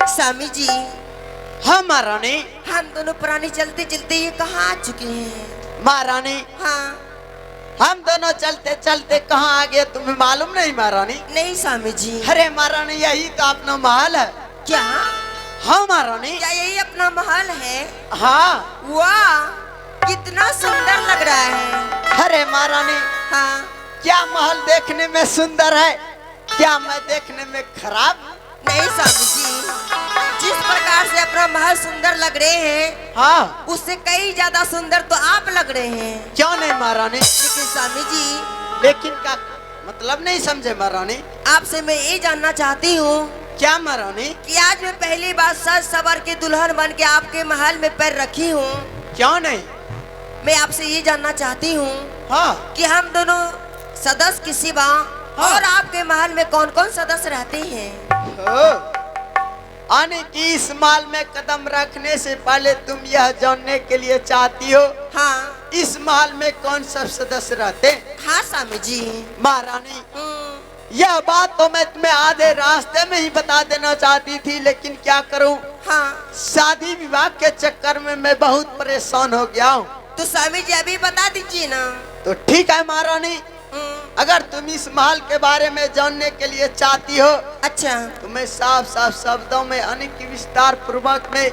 स्वामी जी। हाँ महारानी। हम दोनों प्राणी चलते चलते ये कहाँ आ चुके हैं महारानी हाँ। हम दोनों चलते चलते कहाँ आ गए तुम्हें मालूम नहीं महारानी? नहीं स्वामी जी। अरे महारानी यही तो अपना महल है। क्या? हाँ महारानी। क्या यही अपना महल है? हाँ। वाह कितना सुंदर लग रहा है। अरे महारानी हाँ। क्या महल देखने में सुंदर है, क्या मैं देखने में खराब? नहीं स्वामी जी, जिस प्रकार से अपना महल सुंदर लग रहे हैं हाँ उससे कई ज्यादा सुंदर तो आप लग रहे हैं। क्यों नहीं महारानी? लेकिन स्वामी जी। लेकिन का मतलब नहीं समझे महारानी? आपसे मैं ये जानना चाहती हूँ। क्या महारानी? कि आज मैं पहली बार सज सवर के दुल्हन बन के आपके महल में पैर रखी हूँ। क्यों नहीं? मैं आपसे ये जानना चाहती हूँ हाँ कि हम दोनों सदस्य की सिवा और आपके महल में कौन कौन सदस्य रहते हैं? आने की इस महल में कदम रखने से पहले तुम यह जानने के लिए चाहती हो हाँ। इस महल में कौन सब सदस्य रहते? हाँ स्वामी जी। महारानी यह बात तो मैं तुम्हें आधे रास्ते में ही बता देना चाहती थी, लेकिन क्या करूं, हाँ। शादी विवाह के चक्कर में मैं बहुत परेशान हो गया हूँ। तो स्वामी जी अभी बता दीजिए ना। तो ठीक है महारानी, अगर तुम इस महल के बारे में जानने के लिए चाहती हो अच्छा तो मैं साफ साफ शब्दों में अनेक विस्तार पूर्वक में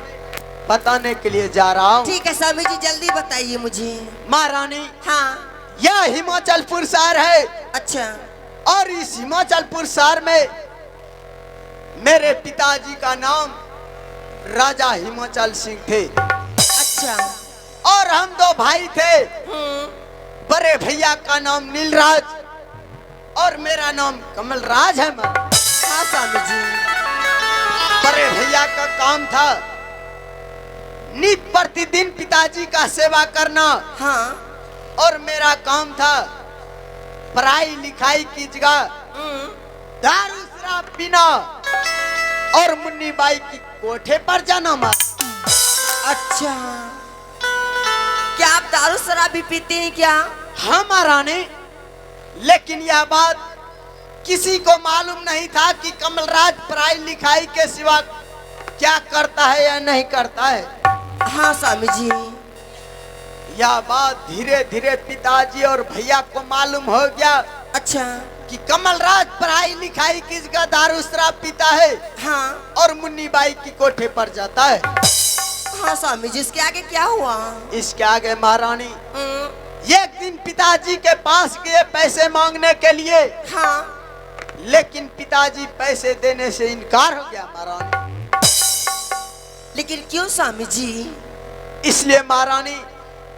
बताने के लिए जा रहा हूँ। ठीक है स्वामी जी जल्दी बताइए मुझे। महारानी हाँ। यह हिमाचलपुर शहर है। अच्छा। और इस हिमाचलपुर शहर में मेरे पिताजी का नाम राजा हिमाचल सिंह थे। अच्छा। और हम दो भाई थे। बड़े भैया का नाम नीलराज और मेरा नाम कमलराज है। हाँ स्वामी जी। बड़े भैया का काम था नित प्रतिदिन पिताजी का सेवा करना। हाँ। और मेरा काम था पढ़ाई लिखाई की जगह दारू शराब पीना और मुन्नी बाई की कोठे पर जाना। अच्छा क्या आप दारू शराब भी पीते हैं क्या? हाँ महारानी, लेकिन यह बात किसी को मालूम नहीं था कि कमलराज पढ़ाई लिखाई के सिवा क्या करता है या नहीं करता है। हाँ स्वामी जी। यह बात धीरे धीरे पिताजी और भैया को मालूम हो गया। अच्छा। कि कमलराज पढ़ाई लिखाई की जगह दारू शराब पीता है। हाँ। और मुन्नी बाई की कोठे पर जाता है। हाँ स्वामी जी इसके आगे क्या हुआ? इसके आगे महारानी एक दिन पिताजी के पास गए पैसे मांगने के लिए। हाँ। लेकिन पिताजी पैसे देने से इनकार हो गया महारानी। लेकिन क्यों स्वामी जी? इसलिए महारानी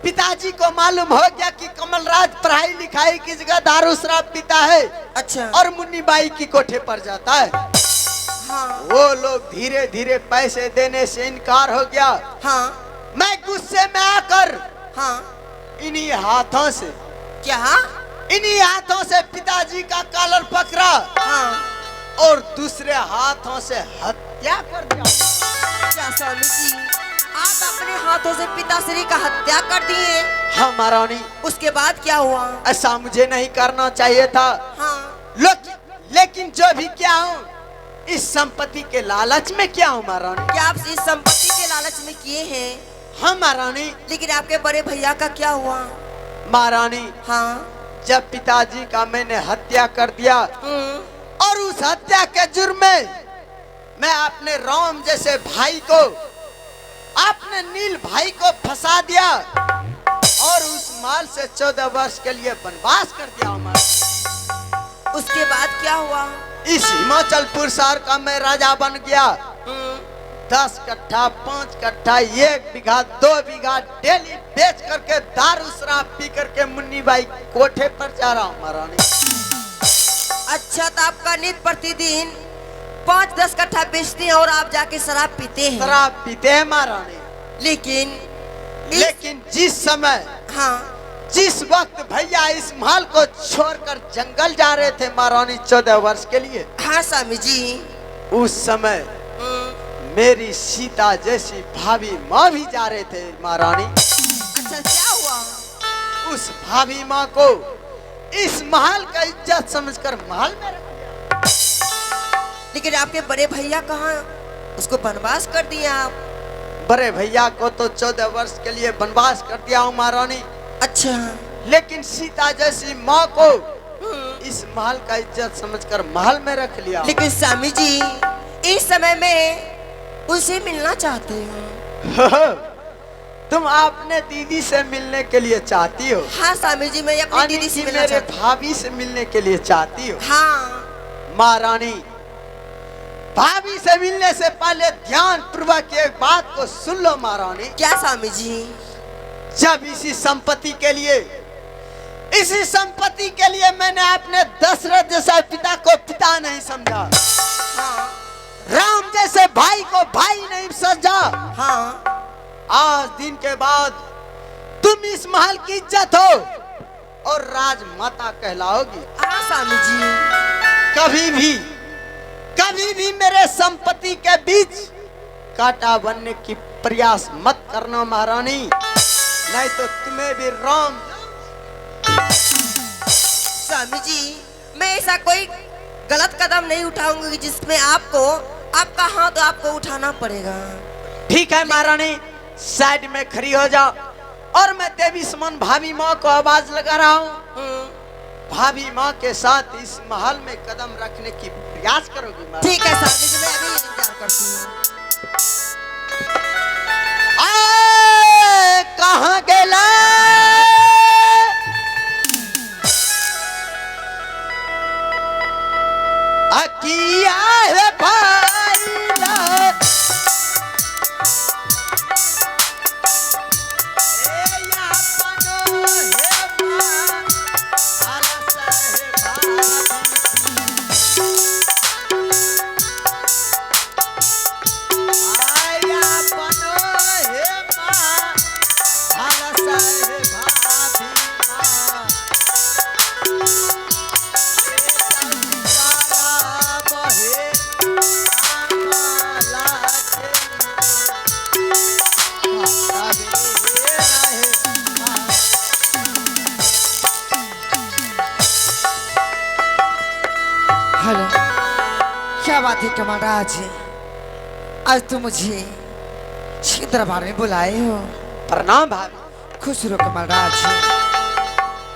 पिताजी को मालूम हो गया कि कमलराज पढ़ाई लिखाई की जगह दारू शराब पीता है। अच्छा। और मुन्नी बाई की कोठे पर जाता है। हाँ। वो लोग धीरे धीरे पैसे देने से इनकार हो गया। हाँ। मैं गुस्से में आकर हाँ। इन्हीं हाथों से पिताजी का कॉलर पकड़ा। हाँ। और दूसरे हाथों से हत्या कर दिया। क्या स्वामी जी आप अपने हाथों से पिताश्री का हत्या कर दिए? हाँ महारानी। उसके बाद क्या हुआ? ऐसा मुझे नहीं करना चाहिए था। हाँ। लेकिन जो भी क्या हूँ इस संपत्ति के लालच में क्या हूँ महारानी। क्या आप इस संपत्ति के लालच में किए हैं? हाँ महारानी। लेकिन आपके बड़े भैया का क्या हुआ? महारानी हाँ। जब पिताजी का मैंने हत्या कर दिया और उस हत्या के जुर्म में मैं अपने राम जैसे भाई को, अपने नील भाई को फंसा दिया और उस माल से 14 वर्ष के लिए वनवास कर दिया हमारा। उसके बाद क्या हुआ? इस हिमाचलपुर शहर का मैं राजा बन गया। 10 कट्ठा 5 कट्ठा 1 बीघा 2 बीघा डेली बेच करके दारू शराब पी करके मुन्नी बाई कोठे पर जा रहा हूँ महारानी। अच्छा तो आपका नित प्रतिदिन 5-10 कट्ठा बेचते हैं और आप जाके शराब पीते हैं? शराब पीते हैं महारानी। लेकिन जिस समय हाँ जिस वक्त भैया इस महल को छोड़कर जंगल जा रहे थे महारानी 14 वर्ष के लिए। हाँ स्वामी जी। उस समय मेरी सीता जैसी भाभी माँ भी जा रहे थे महारानी। अच्छा क्या हुआ? उस भाभी माँ को इस महल का इज्जत समझकर महल में रख दिया। लेकिन आपके बड़े भैया कहाँ? उसको वनवास कर दिया आप। बड़े भैया को तो 14 वर्ष के लिए वनवास कर दिया हूँ महारानी, अच्छा। लेकिन सीता जैसी माँ को इस महल का इज्जत समझकर महल में रख लिया। लेकिन स्वामी जी इस समय में उनसे मिलना चाहते हो। तुम अपने दीदी से मिलने के लिए चाहती हो? हाँ स्वामी जी, मैं अपनी दीदी से मिलना मेरे चाहती हूँ। भाभी से मिलने के लिए चाहती हो? हाँ महारानी, भाभी से मिलने से पहले ध्यान पूर्वक एक बात को सुन लो महारानी। क्या स्वामी जी? जब इसी संपत्ति के लिए मैंने अपने दशरथ जैसा पिता को पिता नहीं समझा, हाँ राम जैसे भाई को भाई नहीं समझा, हाँ। आज दिन के बाद तुम इस महल की इज्जत हो और राजमाता कहलाओगी। हाँ स्वामी जी। कभी भी मेरे संपत्ति के बीच कांटा बनने की प्रयास मत करना महारानी, नहीं तो तुम्हें भी राम। स्वामी जी मैं ऐसा कोई गलत कदम नहीं उठाऊंगी जिसमें आपका हाथ आपको उठाना पड़ेगा। ठीक है महारानी, साइड में खड़ी हो जाओ और मैं देवी समान भाभी माँ को आवाज लगा रहा हूँ। भाभी माँ के साथ इस महल में कदम रखने की प्रयास करोगी महारानी? ठीक है स्वामी जी, मैं अभी इंतजार करती हूँ। कहाँ गेला? अकिया है भाईला, हेलो, क्या बात है कमांडर जी, आज तुम मुझे दरबार में बुलाए हो। प्रणाम भाभी। खुश रहो कमांडर जी।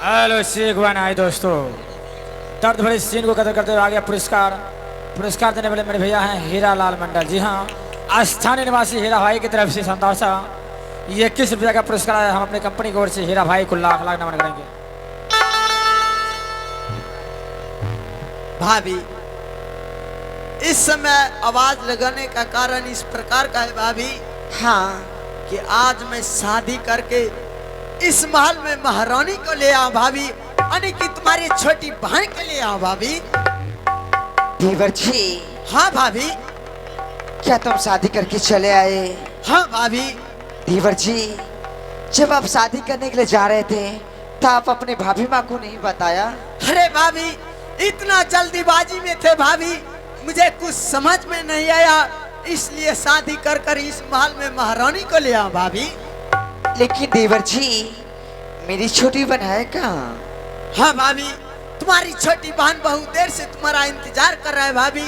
हेलो सीखवान आए दोस्तों, दर्द भरे सीन को कदर करते हुए आ गया पुरस्कार देने वाले मेरे भैया हैं हीरा लाल मंडल। जी हाँ, स्थानीय निवासी हीरा भाई की तरफ से शानदार सा 21 रुपया का पुरस्कार है। हम अपने कंपनी की ओर से हीरा भाई को लाख लाख नमन करेंगे। भाभी, इस समय आवाज लगाने का कारण इस प्रकार का है भाभी, हाँ कि आज मैं शादी करके इस महल में महारानी को ले आऊं भाभी, यानी कि तुम्हारी छोटी बहन के लिए आऊं भाभी। देवर जी, हाँ भाभी। क्या तुम शादी करके चले आए? हाँ भाभी। देवर जी, जब आप शादी करने के लिए जा रहे थे तो आप अपने भाभी माँ को नहीं बताया? अरे भाभी, इतना जल्दीबाजी में थे भाभी, मुझे कुछ समझ में नहीं आया, इसलिए शादी कर कर इस महल में महारानी को ले आऊं भाभी। लेकिन देवर जी, मेरी छोटी बहन है कहाँ? हाँ भाभी, तुम्हारी छोटी बहन बहुत देर से तुम्हारा इंतजार कर रहा है भाभी।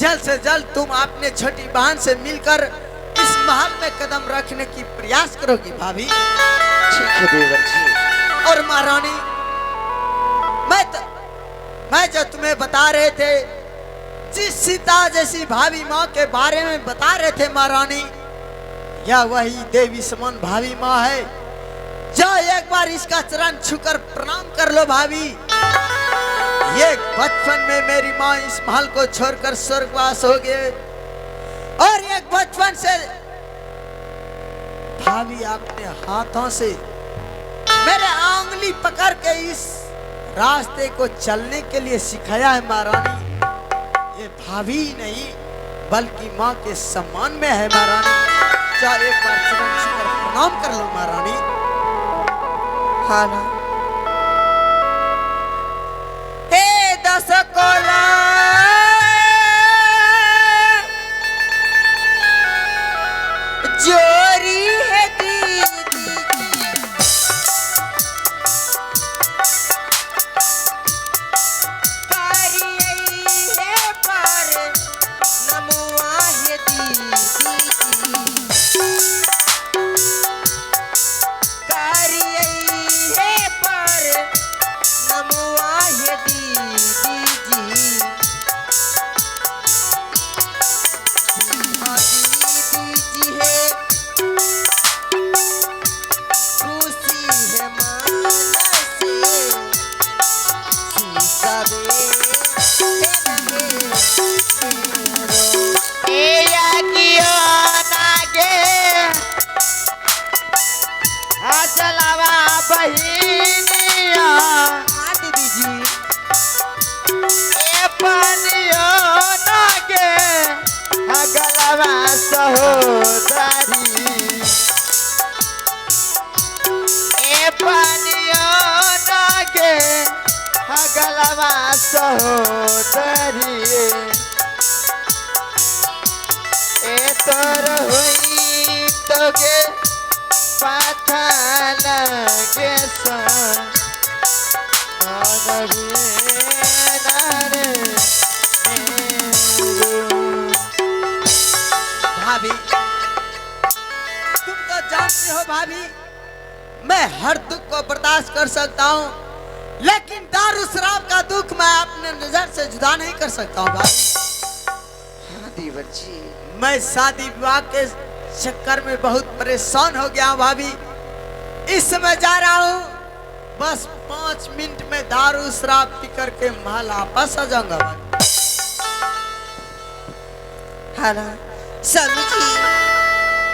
जल्द से जल्द तुम अपने छोटी बहन से मिलकर इस महल में कदम रखने की प्रयास करोगी भाभी। ठीक है देवर जी। और महारानी, मैं जो तुम्हें बता रहे थे, जिस सीता जैसी भाभी माँ के बारे में बता रहे थे महारानी, यह वही देवी समान भाभी माँ है। जाओ एक बार इसका चरण छूकर प्रणाम कर लो भाभी। ये बचपन में मेरी माँ इस महल को छोड़कर स्वर्गवास हो गए, और एक बचपन से भाभी अपने हाथों से मेरे आंगली पकड़ के इस रास्ते को चलने के लिए सिखाया है महारानी। ये भाभी ही नहीं बल्कि माँ के सम्मान में है महारानी। चाहे एक बार चरण छूकर प्रणाम कर लो महारानी। हाँ ना। हे दस कोला जोरी है दीदी कारी है पर नमुआ है चलावा बहिनिया हाँ दीदी जी। ए पनियो नागे अगलवा सहोदरी ए पनियो नागे अगलवा सहोदरी ए तोर हुई तोगे पाथाल के भाभी तुम तो जानते हो भाभी, मैं हर दुख को बर्दाश्त कर सकता हूँ, लेकिन दारू शराब का दुख मैं अपने नजर से जुदा नहीं कर सकता हूँ भाभी। हाँ दीवर जी, मैं शादी विवाह के चक्कर में बहुत परेशान हो गया हूँ भाभी। इस समय जा रहा हूँ, बस 5 मिनट में दारू शराब पी करके महल वापस आ जाऊंगा भाई। हाँ ना स्वामी जी,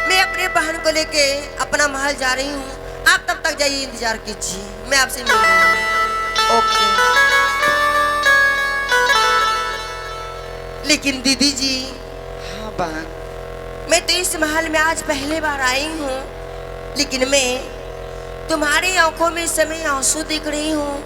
मैं अपने बहन को लेके अपना महल जा रही हूँ, आप तब तक जाइए, इंतजार कीजिए, मैं आपसे मिल रही हूँ। ओके। लेकिन दीदी जी, हाँ बहन, मैं तो इस महल में आज पहली बार आई हूँ, लेकिन मैं तुम्हारी आंखों में इस समय आंसू दिख रही हूँ।